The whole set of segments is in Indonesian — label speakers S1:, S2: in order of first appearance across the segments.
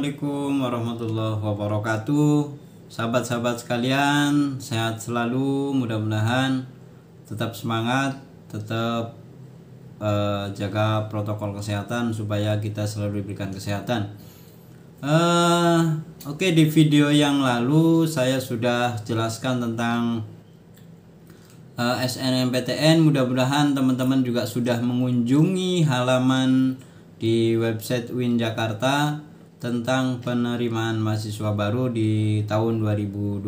S1: Assalamualaikum warahmatullahi wabarakatuh. Sahabat-sahabat sekalian, sehat selalu, mudah-mudahan tetap semangat, tetap jaga protokol kesehatan supaya kita selalu diberikan kesehatan. Oke, di video yang lalu saya sudah jelaskan tentang SNMPTN. Mudah-mudahan teman-teman juga sudah mengunjungi halaman di website UIN Jakarta tentang penerimaan mahasiswa baru di tahun 2021.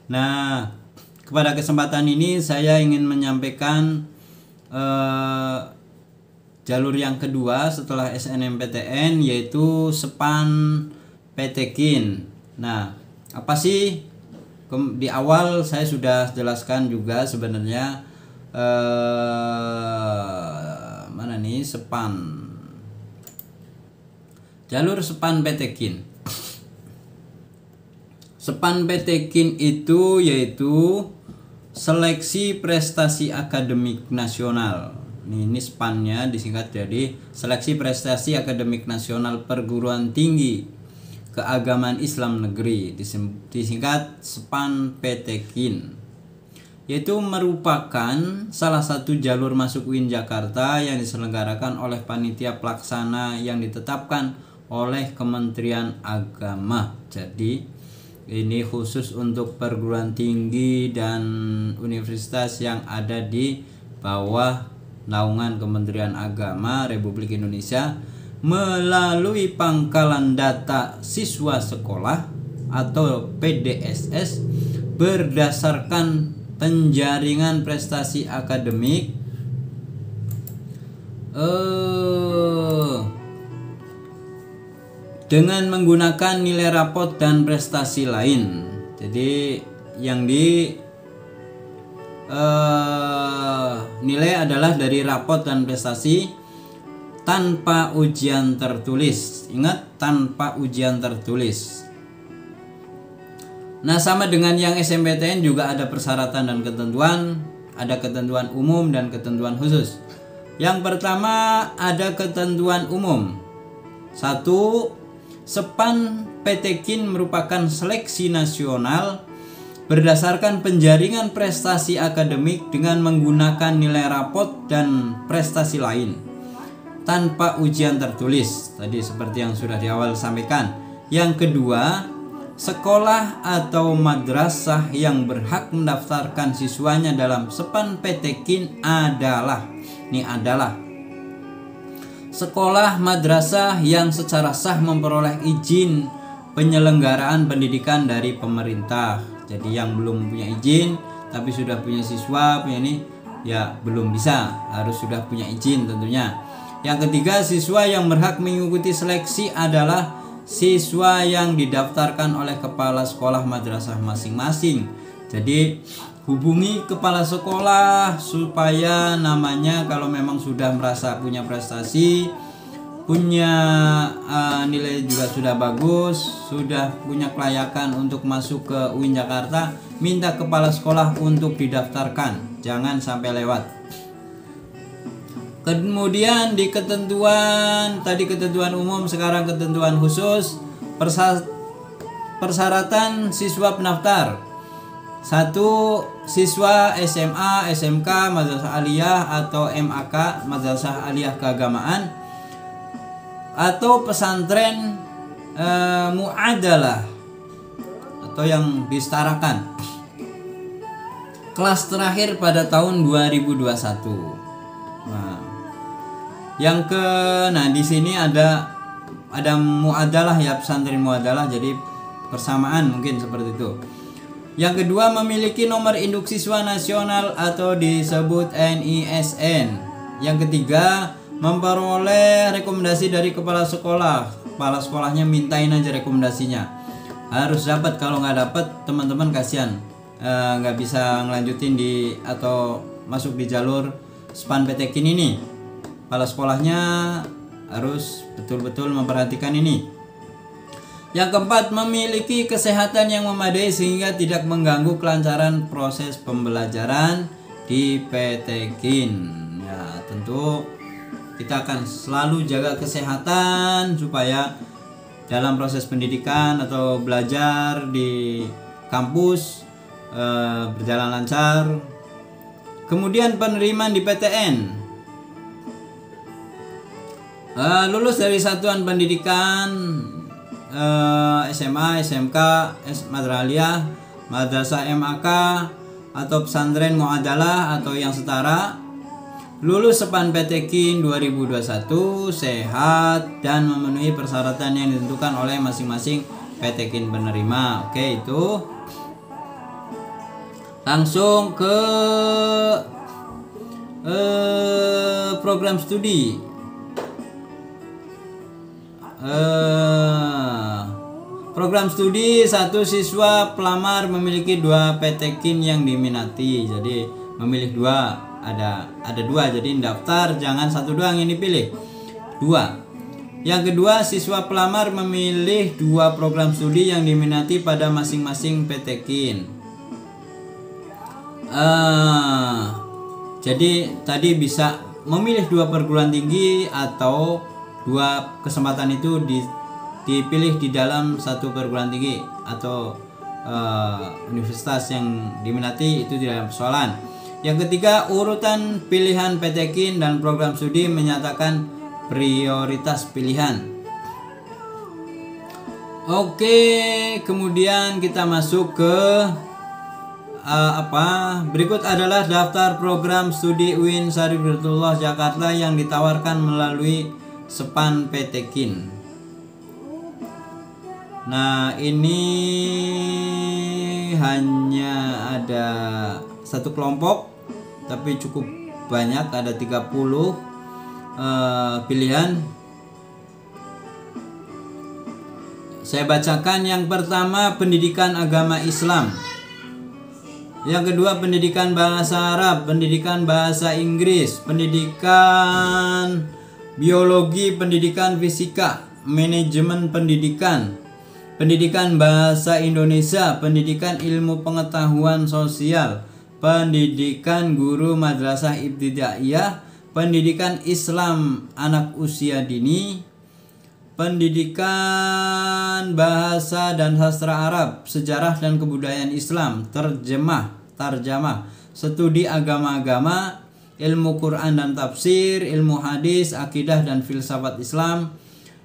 S1: Nah, kepada kesempatan ini saya ingin menyampaikan jalur yang kedua setelah SNMPTN, yaitu SEPAN PTKIN. Nah, apa sih? Di awal saya sudah jelaskan juga sebenarnya mana nih SEPAN, jalur SEPAN PTKIN. SEPAN PTKIN itu yaitu seleksi prestasi akademik nasional. Ini SEPAN-nya disingkat jadi seleksi prestasi akademik nasional perguruan tinggi keagamaan Islam negeri, disingkat SEPAN PTKIN, yaitu merupakan salah satu jalur masuk UIN Jakarta yang diselenggarakan oleh panitia pelaksana yang ditetapkan oleh Kementerian Agama. Jadi ini khusus untuk perguruan tinggi dan universitas yang ada di bawah naungan Kementerian Agama Republik Indonesia melalui Pangkalan Data Siswa Sekolah atau PDSS berdasarkan penjaringan prestasi akademik dengan menggunakan nilai rapot dan prestasi lain. Jadi yang nilai adalah dari rapot dan prestasi tanpa ujian tertulis. Ingat, tanpa ujian tertulis. Nah, sama dengan yang SNMPTN juga ada persyaratan dan ketentuan, ada ketentuan umum dan ketentuan khusus. Yang pertama ada ketentuan umum. 1. SEPAN PTKIN merupakan seleksi nasional berdasarkan penjaringan prestasi akademik dengan menggunakan nilai rapot dan prestasi lain tanpa ujian tertulis. Tadi seperti yang sudah di awal sampaikan. Yang kedua, sekolah atau madrasah yang berhak mendaftarkan siswanya dalam SEPAN PTKIN adalah sekolah madrasah yang secara sah memperoleh izin penyelenggaraan pendidikan dari pemerintah. Jadi yang belum punya izin tapi sudah punya siswa, punya ini ya belum bisa, harus sudah punya izin tentunya. Yang ketiga, siswa yang berhak mengikuti seleksi adalah siswa yang didaftarkan oleh kepala sekolah madrasah masing-masing. Jadi hubungi kepala sekolah supaya namanya kalau memang sudah merasa punya prestasi, punya nilai juga sudah bagus, sudah punya kelayakan untuk masuk ke UIN Jakarta, minta kepala sekolah untuk didaftarkan, jangan sampai lewat. Kemudian di ketentuan, tadi ketentuan umum, sekarang ketentuan khusus. Persyaratan siswa pendaftar. 1. Siswa SMA, SMK, Madrasah Aliyah atau MAK, Madrasah Aliyah Keagamaan, atau pesantren mu'adalah atau yang disetarakan, kelas terakhir pada tahun 2021. Nah, di sini ada mu'adalah ya, pesantren mu'adalah, jadi persamaan mungkin seperti itu. Yang kedua, memiliki nomor induk siswa nasional atau disebut NISN. Yang ketiga, memperoleh rekomendasi dari kepala sekolah. Kepala sekolahnya mintain aja rekomendasinya. Harus dapat, kalau nggak dapat teman-teman kasihan, nggak bisa ngelanjutin atau masuk di jalur SEPAN PTKIN ini. Kepala sekolahnya harus betul-betul memperhatikan ini. Yang keempat, memiliki kesehatan yang memadai sehingga tidak mengganggu kelancaran proses pembelajaran di PTKIN. Ya, tentu kita akan selalu jaga kesehatan supaya dalam proses pendidikan atau belajar di kampus berjalan lancar. Kemudian penerimaan di PTN, lulus dari satuan pendidikan SMA, SMK, Madraliyah, Madrasah MAK atau pesantren Muadalah atau yang setara, lulus SEPAN PTKIN 2021, sehat dan memenuhi persyaratan yang ditentukan oleh masing-masing PTKIN penerima. Oke, itu langsung ke program studi. Program studi, satu siswa pelamar memiliki 2 PTKIN yang diminati. Jadi memilih 2, ada 2, jadi daftar jangan 1 doang yang dipilih, 2. Yang kedua, siswa pelamar memilih 2 program studi yang diminati pada masing-masing PTKIN. Jadi tadi bisa memilih 2 perguruan tinggi atau 2 kesempatan itu dipilih di dalam 1 perguruan tinggi atau universitas yang diminati, itu tidak ada persoalan. Yang ketiga, urutan pilihan PTKIN dan program studi menyatakan prioritas pilihan. Oke, kemudian kita masuk ke berikut adalah daftar program studi UIN Syarif Hidayatullah Jakarta yang ditawarkan melalui SEPAN PTKIN. Nah, ini hanya ada 1 kelompok tapi cukup banyak, ada 30 pilihan. Saya bacakan. Yang pertama, pendidikan agama Islam. Yang kedua, pendidikan bahasa Arab, pendidikan bahasa Inggris, pendidikan biologi, pendidikan fisika, manajemen pendidikan, pendidikan bahasa Indonesia, pendidikan ilmu pengetahuan sosial, pendidikan guru madrasah ibtidaiyah, pendidikan Islam anak usia dini, pendidikan bahasa dan sastra Arab, sejarah dan kebudayaan Islam, tarjamah, studi agama-agama, ilmu Quran dan tafsir, ilmu hadis, akidah dan filsafat Islam,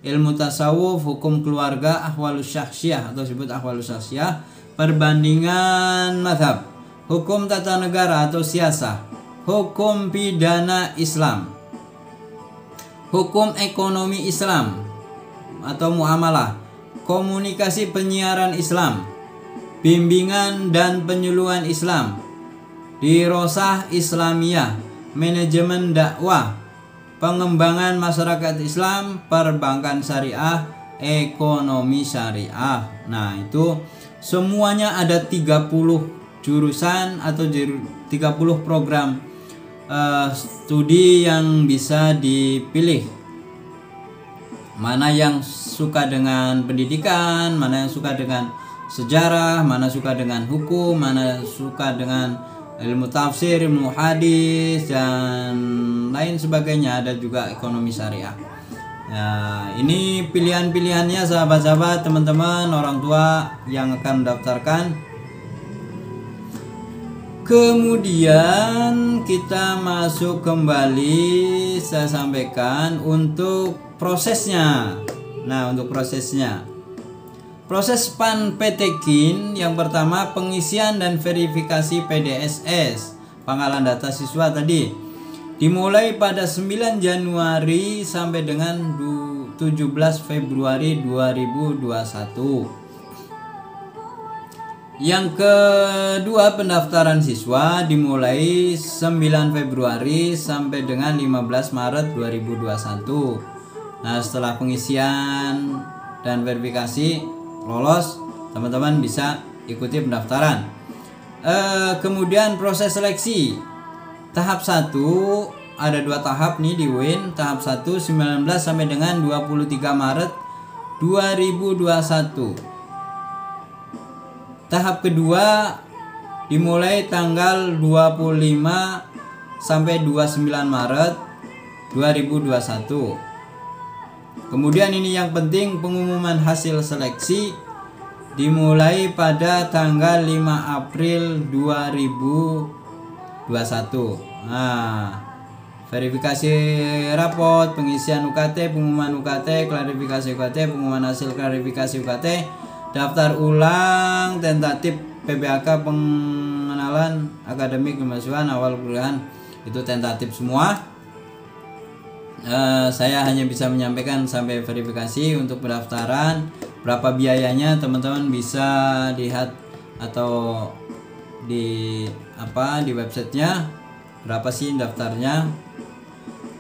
S1: ilmu tasawuf, hukum keluarga, ahwalus syakhsiyah atau disebut ahwalus syakhsiyah, perbandingan mazhab, hukum tata negara atau siasah, hukum pidana Islam, hukum ekonomi Islam atau muamalah, komunikasi penyiaran Islam, bimbingan dan penyuluhan Islam, dirosah Islamiyah, manajemen dakwah, pengembangan masyarakat Islam, perbankan syariah, ekonomi syariah. Nah, itu semuanya ada 30 jurusan atau 30 program studi yang bisa dipilih. Mana yang suka dengan pendidikan, mana yang suka dengan sejarah, mana suka dengan hukum, mana suka dengan ilmu tafsir, ilmu hadis dan lain sebagainya, ada juga ekonomi syariah. Nah, ini pilihan-pilihannya sahabat-sahabat, teman-teman, orang tua yang akan mendaftarkan. Kemudian kita masuk kembali, saya sampaikan untuk prosesnya. Nah, untuk prosesnya, proses SEPAN PTKIN yang pertama, pengisian dan verifikasi PDSS, penggalan data siswa tadi, dimulai pada 9 Januari sampai dengan 17 Februari 2021. Yang kedua, pendaftaran siswa dimulai 9 Februari sampai dengan 15 Maret 2021. Nah, setelah pengisian dan verifikasi lolos, teman-teman bisa ikuti pendaftaran. Kemudian proses seleksi tahap 1, ada 2 tahap nih di UIN. Tahap 1 19 sampai dengan 23 Maret 2021. Tahap kedua dimulai tanggal 25 sampai 29 Maret 2021. Kemudian ini yang penting, pengumuman hasil seleksi dimulai pada tanggal 5 April 2021. Nah, verifikasi rapot, pengisian UKT, pengumuman UKT, klarifikasi UKT, pengumuman hasil klarifikasi UKT, daftar ulang tentatif PBAK, pengenalan akademik kemahasiswaan awal kuliahan, itu tentatif semua. Saya hanya bisa menyampaikan sampai verifikasi. Untuk pendaftaran berapa biayanya teman-teman bisa lihat atau di websitenya, berapa sih daftarnya,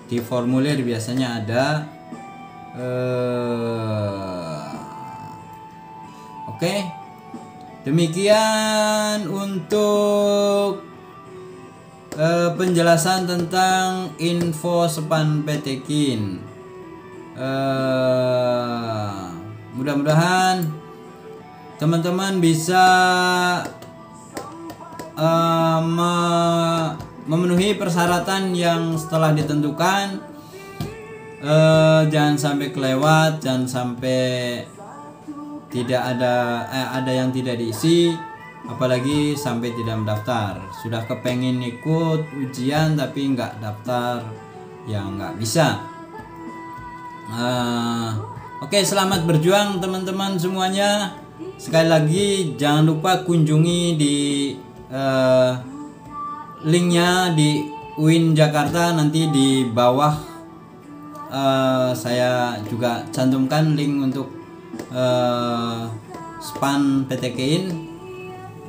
S1: di formulir biasanya ada. Oke. Demikian untuk penjelasan tentang info SPAN PTKIN. Mudah-mudahan teman-teman bisa memenuhi persyaratan yang setelah ditentukan. Jangan sampai kelewat, jangan sampai tidak ada yang tidak diisi, apalagi sampai tidak mendaftar. Sudah kepengen ikut ujian tapi nggak daftar, ya nggak bisa. Oke, selamat berjuang teman-teman semuanya. Sekali lagi jangan lupa kunjungi di linknya di UIN Jakarta. Nanti di bawah saya juga cantumkan link untuk SPAN PTKIN.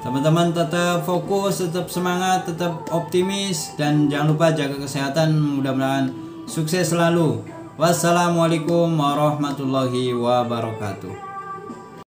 S1: Teman-teman tetap fokus, tetap semangat, tetap optimis, dan jangan lupa jaga kesehatan. Mudah-mudahan sukses selalu. Wassalamualaikum warahmatullahi wabarakatuh.